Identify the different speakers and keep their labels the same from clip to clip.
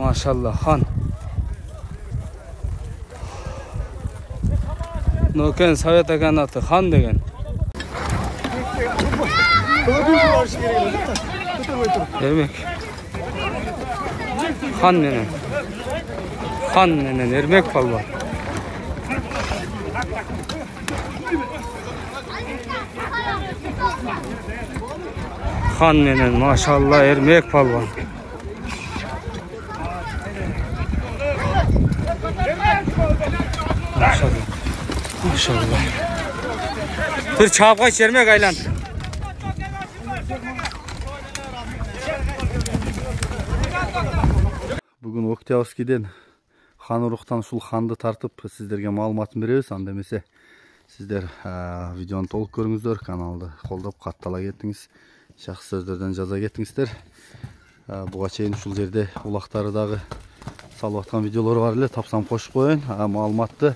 Speaker 1: Maşallah хан. Noken Совет akanatı хан деген. Ermek. хан nenen Ermek palvan. хан nenen maşallah Ermek palvan. Maşallah. Bir çapqa çermek aylandı. Bugün Октябрьскийден хан уруктан ушул ханды тартып сиздерге маалыматын беребиз. Анда эмесе сиздер видеону толук көрүңүздөр, каналды колдоп каттала кеттиңиз, жакшы сөздөрдөн жаза кеттиңиздер. Буга чейин ушул жерде улактары дагы салып аткан видеолор бар эле, тапсам кошуп коеюн. Маалыматты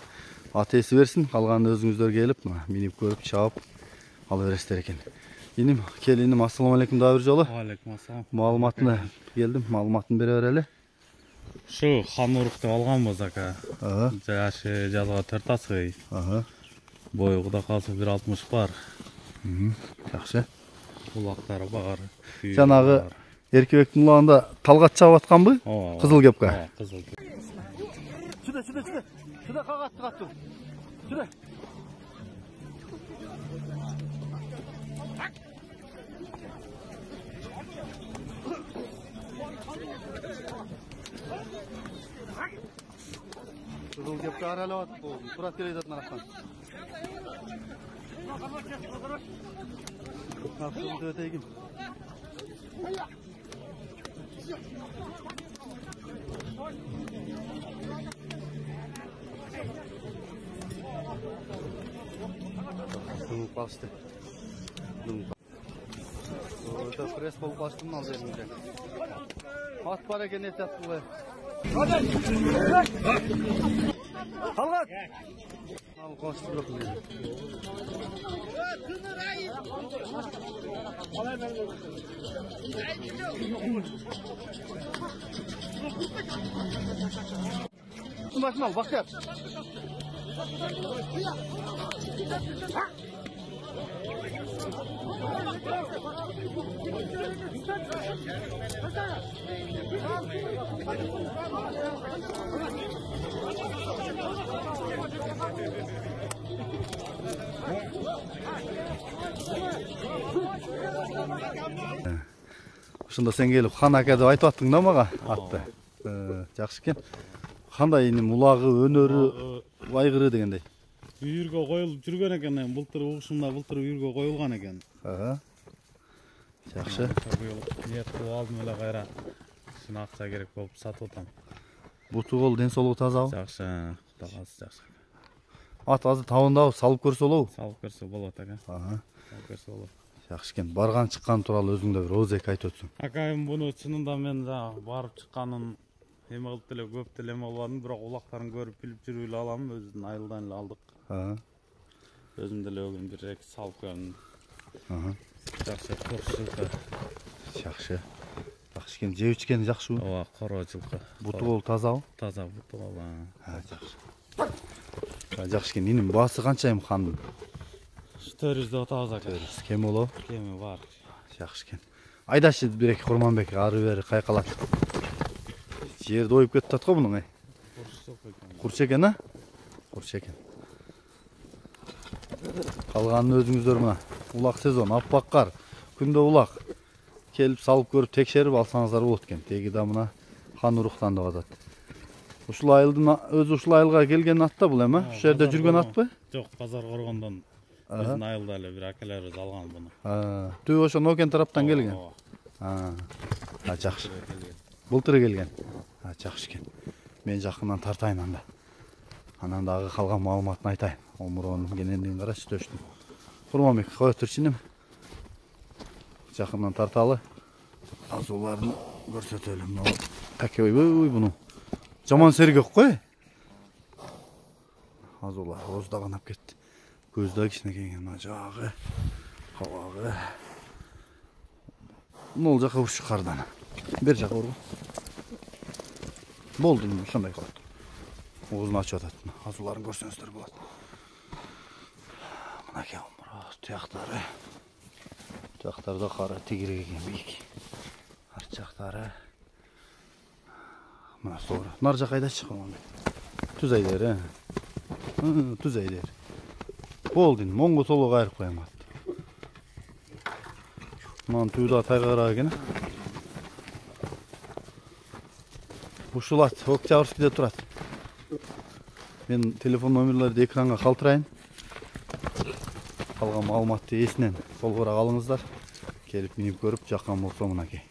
Speaker 1: атеси берсин, калганын өзүңүздөр келип, минип көрүп, чаап ала бересиздер экен. Иним, келиним, ассаламу алейкум дагы бир жолу.
Speaker 2: Алейкум ассалам.
Speaker 1: Маалыматына келдим, маалыматын бере берели.
Speaker 2: Шу хан урукту алганбыз ака. Жашы жазга 4 асый. Бою куда калса 1.60 бар.
Speaker 1: Жакшы.
Speaker 2: Улактары бар.
Speaker 1: Жанагы эркебектин улагында талгат чабып атканбы? Кызыл кепка.
Speaker 2: Кызыл кепка.
Speaker 1: Şurada kalktı. Şurada. Kızıl kepka arayla var. Surat geliyor zaten arasından. Nasıl öteyim? Başta. Orada pres bol başlığını al elimde. At para gene tatlı. Kalkat. Al koştu bırakın. Başını al, bak yap. Ушунда сен келип хан ака деп айтып аттың да мага атты. Жакшы экен. Кандай иним улагы, өнөрү, байгыры дегендей.
Speaker 2: Үйүргө коюлуп жүргөн экен, былтыр угушумда былтыр үйүргө коюлган экен.
Speaker 1: Жакшы.
Speaker 2: Ниет кылып алдым эле кайра. Ушуна акча керек болуп сатып атам.
Speaker 1: Буту кол ден соолугу тазабы?
Speaker 2: Жакшы, таза жакшы.
Speaker 1: Ат азыр табында салып көрсө болобу?
Speaker 2: Салып көрсө болот ака. Салып көрсө болот.
Speaker 1: Жакшы экен. Барган чыккан тууралуу өзүңдө бир ооз эки айтып өтсүң.
Speaker 2: Ака, буну чынында мен барып чыкканын эме кылып деле көп деле эме болбадым, бирок улактарын көрүп билип жүрүп эле алам, өзүнүн айылдан эле алдык. Өзүм деле бүгүн бир эки салып көрдүм. Жакшы, кош жылкы.
Speaker 1: Жакшы. Жакшы экен, жеп ичкени жакшыбы?
Speaker 2: Ооба, коро жылкы.
Speaker 1: Буту кол тазабы?
Speaker 2: Таза буту кол.
Speaker 1: Жакшы. Жакшы экен, иним баасы канча эми хандын?
Speaker 2: 400 деп атабыз ака.
Speaker 1: Кем болобу?
Speaker 2: Кеми бар.
Speaker 1: Жакшы экен. Айдачы бир эки Курманбек ары бери кайкалат. Жерди оюп кетип атат го мунун. Курч экен, а? Курч экен. Калганын өзүңүздөр мына. Улак сезон, аппак кар, күндө улак. Келип салып көрүп текшерип алсаңыздар болот экен. Теги да мына хан уруктан деп атат. Ушул айылдын өзү ушул айылга келген ат да бул эми? Ушул жерде жүргөн атпы?
Speaker 2: Жок, базар коргондон биздин айылда эле бир акелерибиз алган буну.
Speaker 1: Түбү ошо Нокен тараптан келген. Жакшы. Былтыр келген. Жакшы экен. Мен жакындан тартайын анда. Анан дагы калган маалыматын айтайын. Омуронун кенендигин карачы төштүм. Курманбек, кое турчу. Жакындан тарталы. Азуларын көрсөтөлү. Таке ойбой буну. Жаман сергек кой. Азулар оздаган кетти. Көздө кичинекей мына жагы. Кабагы. Мол жака уш кардан. Бер жака ургу. Болду, ошондой кылат. Оозун ачып атат. Азууларын көрсөңүздөр болот. Мынакей тияктары. Тияктарда кара тигиреген бийик. Арт жактары. Мына sonra. Нар жак айдачы калган. Түз айдер, түз айдер. Болду, моңго соло кайрып коем ат. Мынан түйдө тайгара экен. Ушул ат Октябрьскийде турат. Мен телефон номерлерди экранга калтырайын. Калган маалыматты эсинен толугураак алыңыздар. Келип минип көрүп жаккан болсо мынакей.